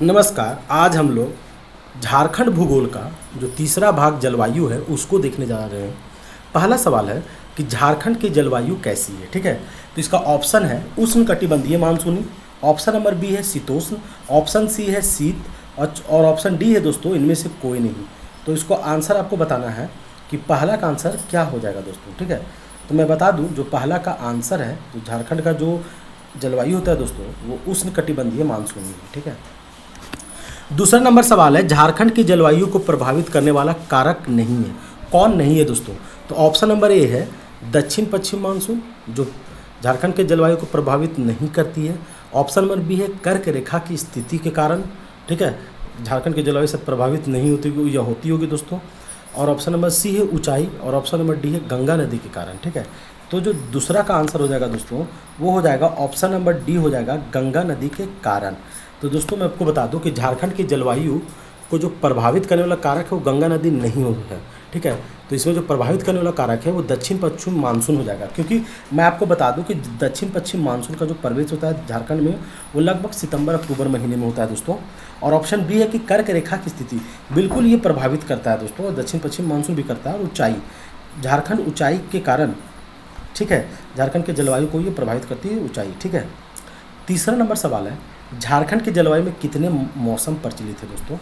नमस्कार। आज हम लोग झारखंड भूगोल का जो तीसरा भाग जलवायु है उसको देखने जा रहे हैं। पहला सवाल है कि झारखंड की जलवायु कैसी है। ठीक है, तो इसका ऑप्शन है उष्णकटिबंधीय मानसूनी, ऑप्शन नंबर बी है शीतोष्ण, ऑप्शन सी है शीत और ऑप्शन डी है दोस्तों इनमें से कोई नहीं। तो इसको आंसर आपको बताना है कि पहला का आंसर क्या हो जाएगा दोस्तों। ठीक है, तो मैं बता दूं जो पहला का आंसर है, तो झारखंड का जो जलवायु होता है दोस्तों वो उष्णकटिबंधीय मानसूनी है। ठीक है, दूसरा नंबर सवाल है झारखंड की जलवायु को प्रभावित करने वाला कारक नहीं है। कौन नहीं है दोस्तों? तो ऑप्शन नंबर ए है दक्षिण पश्चिम मानसून, जो झारखंड के जलवायु को प्रभावित नहीं करती है। ऑप्शन नंबर बी है कर्क रेखा की स्थिति के कारण, ठीक है, झारखंड की जलवायु से प्रभावित नहीं होती या होती होगी दोस्तों। और ऑप्शन नंबर सी है ऊंचाई, और ऑप्शन नंबर डी है गंगा नदी के कारण। ठीक है, तो जो दूसरा का आंसर हो जाएगा दोस्तों वो हो जाएगा ऑप्शन नंबर डी हो जाएगा गंगा नदी के कारण। तो दोस्तों मैं आपको बता दूं कि झारखंड की जलवायु को जो प्रभावित करने वाला कारक है वो गंगा नदी नहीं है। ठीक है, तो इसमें जो प्रभावित करने वाला कारक है वो दक्षिण पश्चिम मानसून हो जाएगा, क्योंकि मैं आपको बता दूं कि दक्षिण पश्चिम मानसून का जो प्रवेश होता है झारखंड में वो लगभग सितंबर अक्टूबर महीने में होता है दोस्तों। और ऑप्शन बी है कि कर्क रेखा की स्थिति बिल्कुल ये प्रभावित करता है दोस्तों, और दक्षिण पश्चिम मानसून भी करता है। और ऊंचाई, झारखंड ऊंचाई के कारण, ठीक है, झारखंड के जलवायु को ये प्रभावित करती है ऊंचाई। ठीक है, तीसरा नंबर सवाल है झारखंड के जलवायु में कितने मौसम प्रचलित है दोस्तों?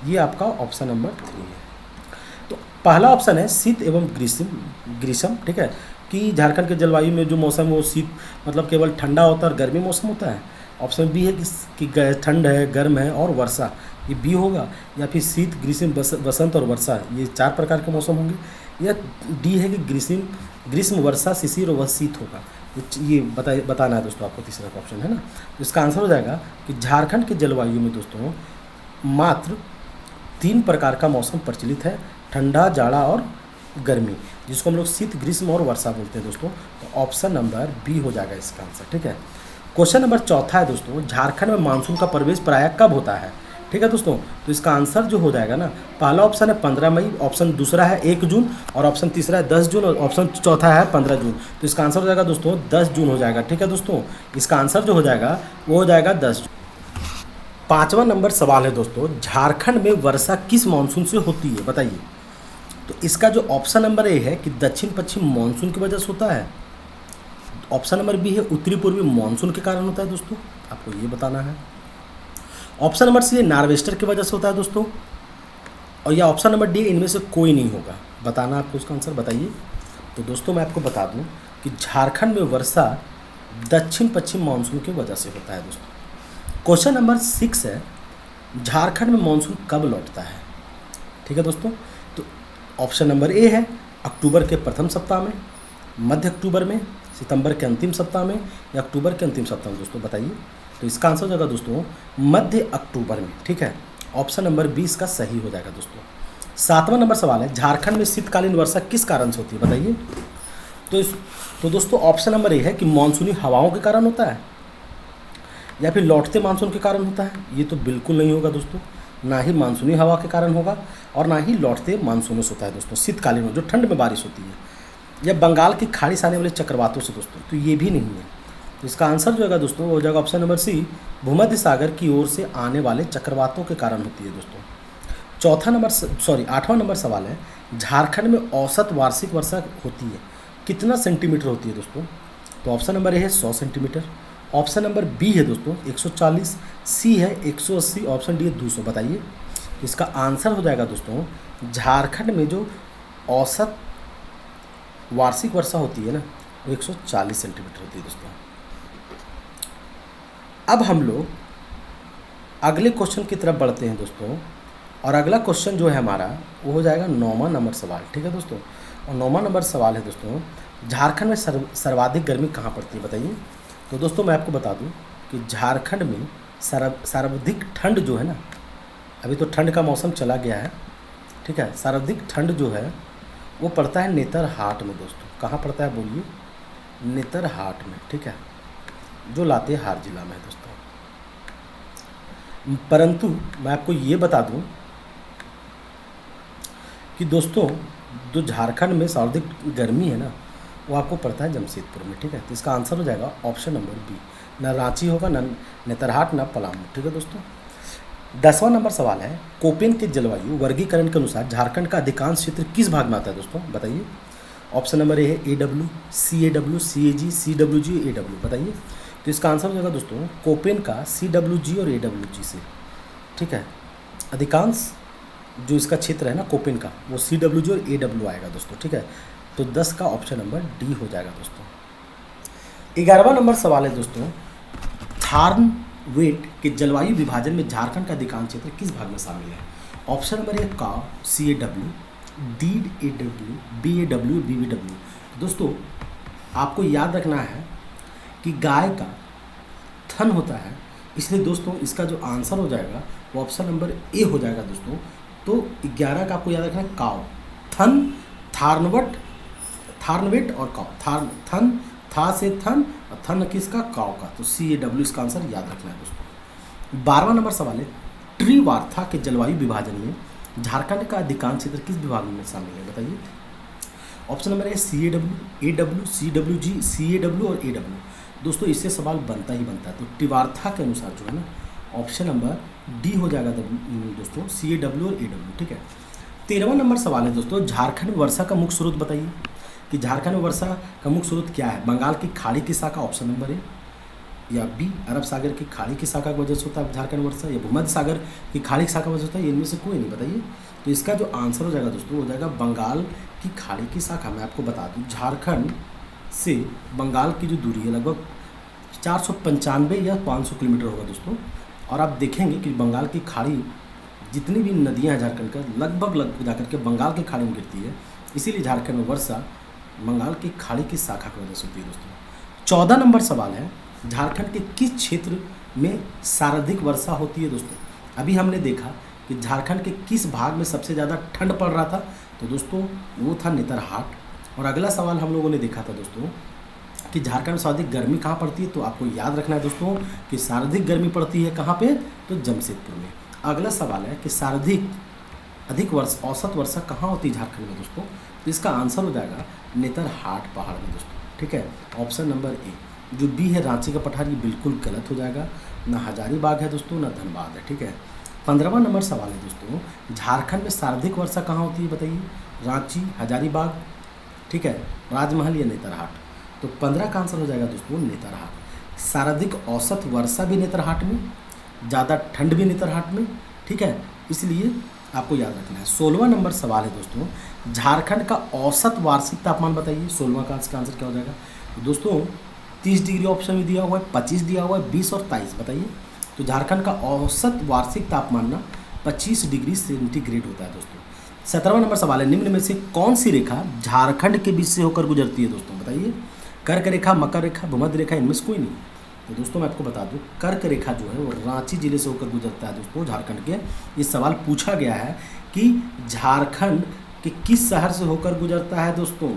ये आपका ऑप्शन नंबर 3 है। तो पहला ऑप्शन है शीत एवं ग्रीष्म। ठीक है, कि झारखंड के जलवायु में जो मौसम है वो शीत मतलब केवल ठंडा होता है और गर्मी मौसम होता है। ऑप्शन बी है कि ठंड है, गर्म है और वर्षा, ये बी होगा। या फिर शीत, ग्रीष्म, वसंत और वर्षा, ये 4 प्रकार के मौसम होंगे। या डी है कि ग्रीष्म, वर्षा, शिशिर और वह शीत होगा। ये बताना है दोस्तों आपको, तीसरा का ऑप्शन है ना। तो इसका आंसर हो जाएगा कि झारखंड के जलवायु में दोस्तों मात्र 3 प्रकार का मौसम प्रचलित है, ठंडा, जाड़ा और गर्मी, जिसको हम लोग शीत, ग्रीष्म और वर्षा बोलते हैं दोस्तों। तो ऑप्शन नंबर बी हो जाएगा इसका आंसर। ठीक है, क्वेश्चन नंबर चौथा है दोस्तों झारखंड में मानसून का प्रवेश प्रायः कब होता है? ठीक है दोस्तों, तो इसका आंसर जो हो जाएगा ना, पहला ऑप्शन है 15 मई, ऑप्शन दूसरा है 1 जून, और ऑप्शन तीसरा है 10 जून, और ऑप्शन चौथा है 15 जून। तो इसका आंसर हो जाएगा दोस्तों 10 जून हो जाएगा। ठीक है दोस्तों, इसका आंसर जो हो जाएगा वो हो जाएगा 10 जून। पाँचवा नंबर सवाल है दोस्तों झारखंड में वर्षा किस मानसून से होती है बताइए? तो इसका जो ऑप्शन नंबर ए है कि दक्षिण पश्चिम मानसून की वजह से होता है। ऑप्शन नंबर बी है उत्तरी पूर्वी मानसून के कारण होता है दोस्तों, आपको ये बताना है। ऑप्शन नंबर सी है नार्वेस्टर की वजह से होता है दोस्तों, और या ऑप्शन नंबर डी इनमें से कोई नहीं होगा। बताना आपको इसका आंसर, बताइए। तो दोस्तों मैं आपको बता दूं कि झारखंड में वर्षा दक्षिण पश्चिम मानसून की वजह से होता है दोस्तों। क्वेश्चन नंबर 6 है झारखंड में मानसून कब लौटता है? ठीक है दोस्तों, तो ऑप्शन नंबर ए है अक्टूबर के प्रथम सप्ताह में, मध्य अक्टूबर में, सितंबर के अंतिम सप्ताह में, या अक्टूबर के अंतिम सप्ताह में दोस्तों, बताइए। तो इसका आंसर हो जाएगा दोस्तों मध्य अक्टूबर में। ठीक है, ऑप्शन नंबर 20 का सही हो जाएगा दोस्तों। 7वां नंबर सवाल है झारखंड में शीतकालीन वर्षा किस कारण से होती है बताइए? तो दोस्तों ऑप्शन नंबर ए है कि मानसूनी हवाओं के कारण होता है, या फिर लौटते मानसून के कारण होता है। ये तो बिल्कुल नहीं होगा दोस्तों, ना ही मानसूनी हवा के कारण होगा और ना ही लौटते मानसूनों से होता है दोस्तों। शीतकालीन में जो ठंड में बारिश होती है, या बंगाल की खाड़ी से आने वाले चक्रवातों से दोस्तों, तो ये भी नहीं है। तो इसका आंसर जो है दोस्तों हो जाएगा ऑप्शन नंबर सी, भूमध्य सागर की ओर से आने वाले चक्रवातों के कारण होती है दोस्तों। 8वां नंबर सवाल है झारखंड में औसत वार्षिक वर्षा होती है कितना सेंटीमीटर होती है दोस्तों? तो ऑप्शन नंबर ए है 100 सेंटीमीटर, ऑप्शन नंबर बी है दोस्तों 140, सी है 180, ऑप्शन डी है 200। बताइए। इसका आंसर हो जाएगा दोस्तों झारखंड में जो औसत वार्षिक वर्षा होती है ना वो 140 सेंटीमीटर होती है दोस्तों। अब हम लोग अगले क्वेश्चन की तरफ बढ़ते हैं दोस्तों, और अगला क्वेश्चन जो है हमारा वो हो जाएगा 9वां नंबर सवाल। ठीक है दोस्तों, और 9वां नंबर सवाल है दोस्तों झारखंड में सर्वाधिक गर्मी कहाँ पड़ती है बताइए? तो दोस्तों मैं आपको बता दूं कि झारखंड में सर्वाधिक ठंड जो है ना, अभी तो ठंड का मौसम चला गया है, ठीक है, सर्वाधिक ठंड जो है वो पड़ता है नेतरहाट में दोस्तों। कहाँ पड़ता है बोलिए? नेतरहाट में। ठीक है, जो लातेहार जिला में है दोस्तों। परंतु मैं आपको ये बता दूं कि दोस्तों जो झारखंड में सर्वाधिक गर्मी है ना वो आपको पड़ता है जमशेदपुर में। ठीक है, तो इसका आंसर हो जाएगा ऑप्शन नंबर बी, ना रांची होगा, ना नेतरहाट, ना पलामू। ठीक है दोस्तों, 10वां नंबर सवाल है, कोपेन के जलवायु वर्गीकरण के अनुसार झारखंड का अधिकांश क्षेत्र किस भाग में आता है दोस्तों, बताइए। ऑप्शन नंबर ए है AW, CAW, CAG, CWG, AW, बताइए। तो इसका आंसर हो जाएगा दोस्तों कोपेन का CWG और AWG से, ठीक है। अधिकांश जो इसका क्षेत्र है ना कोपेन का, वो CWG और AW आएगा दोस्तों, ठीक है। तो 10 का ऑप्शन नंबर डी हो जाएगा दोस्तों। 11वां नंबर सवाल है दोस्तों, थार्नवेट के जलवायु विभाजन में झारखंड का अधिकांश क्षेत्र किस भाग में शामिल है। ऑप्शन नंबर ए का CAW, D AW, BAW, BBW। दोस्तों आपको याद रखना है कि गाय का थन होता है, इसलिए दोस्तों इसका जो आंसर हो जाएगा वो ऑप्शन नंबर ए हो जाएगा दोस्तों। तो 11 का आपको याद रखना है काव, थन, थार्नवेट और काव, थन, था से थन और थन किसका, काव का। तो CAW इसका आंसर याद रखना है दोस्तों। 12वां नंबर सवाल है, त्रिवार्था के जलवायु विभाजन में झारखंड का अधिकांश क्षेत्र किस विभाग में शामिल है, बताइए। Option number A CAW, AW, CWG, CAW और AW। दोस्तों इससे सवाल बनता ही बनता है, तो त्रिवार्था के अनुसार जो है ना ऑप्शन नंबर डी हो जाएगा दोस्तों, CAW और AW, ठीक है। 13वां नंबर सवाल है दोस्तों, झारखंड में वर्षा का मुख्य स्रोत बताइए कि झारखंड में वर्षा का मुख्य स्रोत क्या है। बंगाल की खाड़ी की शाखा ऑप्शन नंबर ए, या बी अरब सागर की खाड़ी की शाखा की वजह से होता है झारखंड वर्षा, या भूमध्य सागर की खाड़ी की शाखा की वजह से होता है, इनमें से कोई नहीं, बताइए। तो इसका जो आंसर हो जाएगा दोस्तों हो जाएगा बंगाल की खाड़ी की शाखा। मैं आपको बता दूं झारखंड से बंगाल की जो दूरी है लगभग 495 या 500 किलोमीटर होगा दोस्तों। और आप देखेंगे कि बंगाल की खाड़ी जितनी भी नदियां हैं झारखंड का लगभग जाकर के बंगाल की खाड़ी में गिरती है, इसीलिए झारखंड में वर्षा बंगाल की खाड़ी की शाखा की वजह से होती है दोस्तों। 14 नंबर सवाल है, झारखंड के किस क्षेत्र में सर्वाधिक वर्षा होती है दोस्तों। अभी हमने देखा कि झारखंड के किस भाग में सबसे ज़्यादा ठंड पड़ रहा था, तो दोस्तों वो था नेतरहाट। और अगला सवाल हम लोगों ने देखा था दोस्तों कि झारखंड में सर्वाधिक गर्मी कहाँ पड़ती है, तो आपको याद रखना है दोस्तों कि सर्वाधिक गर्मी पड़ती है कहाँ पे, तो जमशेदपुर में। अगला सवाल है कि अधिक औसत वर्षा कहाँ होती है झारखंड में दोस्तों, तो इसका आंसर हो जाएगा नेतरहाट पहाड़ में दोस्तों, ठीक है। ऑप्शन नंबर ए जो बी है रांची का पठार, ये बिल्कुल गलत हो जाएगा। ना हजारीबाग है दोस्तों, ना धनबाद है, ठीक है। 15वां नंबर सवाल है दोस्तों, झारखंड में सर्वाधिक वर्षा कहाँ होती है बताइए। रांची, हजारीबाग, ठीक है, राजमहल या नेतरहाट। तो 15 का आंसर हो जाएगा दोस्तों नेतरहाट। सर्वाधिक औसत वर्षा भी नेतरहाट में, ज़्यादा ठंड भी नेतरहाट में, ठीक है, इसलिए आपको याद रखना है। 16वां नंबर सवाल है दोस्तों, झारखंड का औसत वार्षिक तापमान बताइए। 16वां का आंसर क्या हो जाएगा, तो दोस्तों 30 डिग्री ऑप्शन में दिया हुआ है, 25 दिया हुआ है, 20 और 23, बताइए। तो झारखंड का औसत वार्षिक तापमान ना 25 डिग्री सेंटीग्रेड होता है दोस्तों। 17वां नंबर सवाल है, निम्न में से कौन सी रेखा झारखंड के बीच से होकर गुजरती है दोस्तों, बताइए। कर्क रेखा, मकर रेखा, भूमध्य रेखा, इनमें से कोई नहीं। तो दोस्तों मैं आपको बता दूं कर्क रेखा जो है वो रांची जिले से होकर गुजरता है दोस्तों झारखंड के। ये सवाल पूछा गया है कि झारखंड के किस शहर से होकर गुजरता है दोस्तों,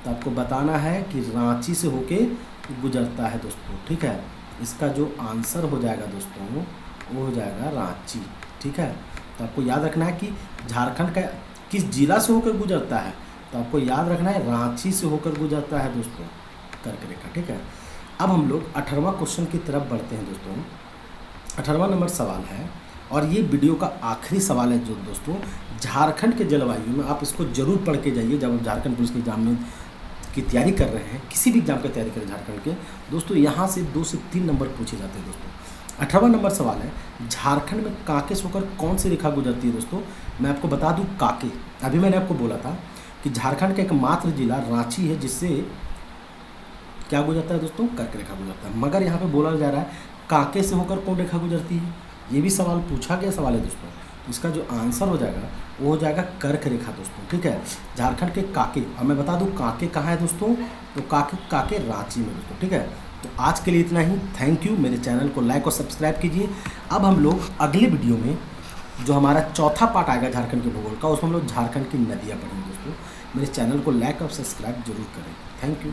तो आपको बताना है कि रांची से होकर गुजरता है दोस्तों, ठीक है। इसका जो आंसर हो जाएगा दोस्तों वो हो जाएगा रांची, ठीक है। तो आपको याद रखना है कि झारखंड का किस जिला से होकर गुजरता है, तो आपको याद रखना है रांची से होकर गुजरता है दोस्तों कर्क रेखा, ठीक है। अब हम लोग 18वां क्वेश्चन की तरफ बढ़ते हैं दोस्तों। 18वां नंबर सवाल है और ये वीडियो का आखिरी सवाल है जो दोस्तों, झारखंड के जलवायु में आप इसको जरूर पढ़ के जाइए जब आप झारखंड पुलिस के एग्जाम में की तैयारी कर रहे हैं, किसी भी एग्जाम की तैयारी करें झारखंड के दोस्तों, यहाँ से 2 से 3 नंबर पूछे जाते हैं दोस्तों। 18वां नंबर सवाल है, झारखंड में कांके से होकर कौन सी रेखा गुजरती है दोस्तों। मैं आपको बता दूं कांके, अभी मैंने आपको बोला था कि झारखंड का एकमात्र जिला रांची है जिससे क्या गुजरता है दोस्तों, कर्क रेखा गुजरता है। मगर यहाँ पे बोला जा रहा है कांके से होकर कौन रेखा गुजरती है, ये भी सवाल पूछा गया सवाल है दोस्तों। तो इसका जो आंसर हो जाएगा वो हो जाएगा कर्क रेखा दोस्तों, ठीक है। झारखंड के कांके, अब मैं बता दूं कांके कहाँ है दोस्तों, तो कांके रांची में दोस्तों, ठीक है। तो आज के लिए इतना ही, थैंक यू। मेरे चैनल को लाइक और सब्सक्राइब कीजिए। अब हम लोग अगले वीडियो में जो हमारा चौथा पार्ट आएगा झारखंड के भूगोल का, उसमें हम लोग झारखंड की नदियाँ पढ़ेंगे दोस्तों। मेरे चैनल को लाइक और सब्सक्राइब जरूर करें, थैंक यू।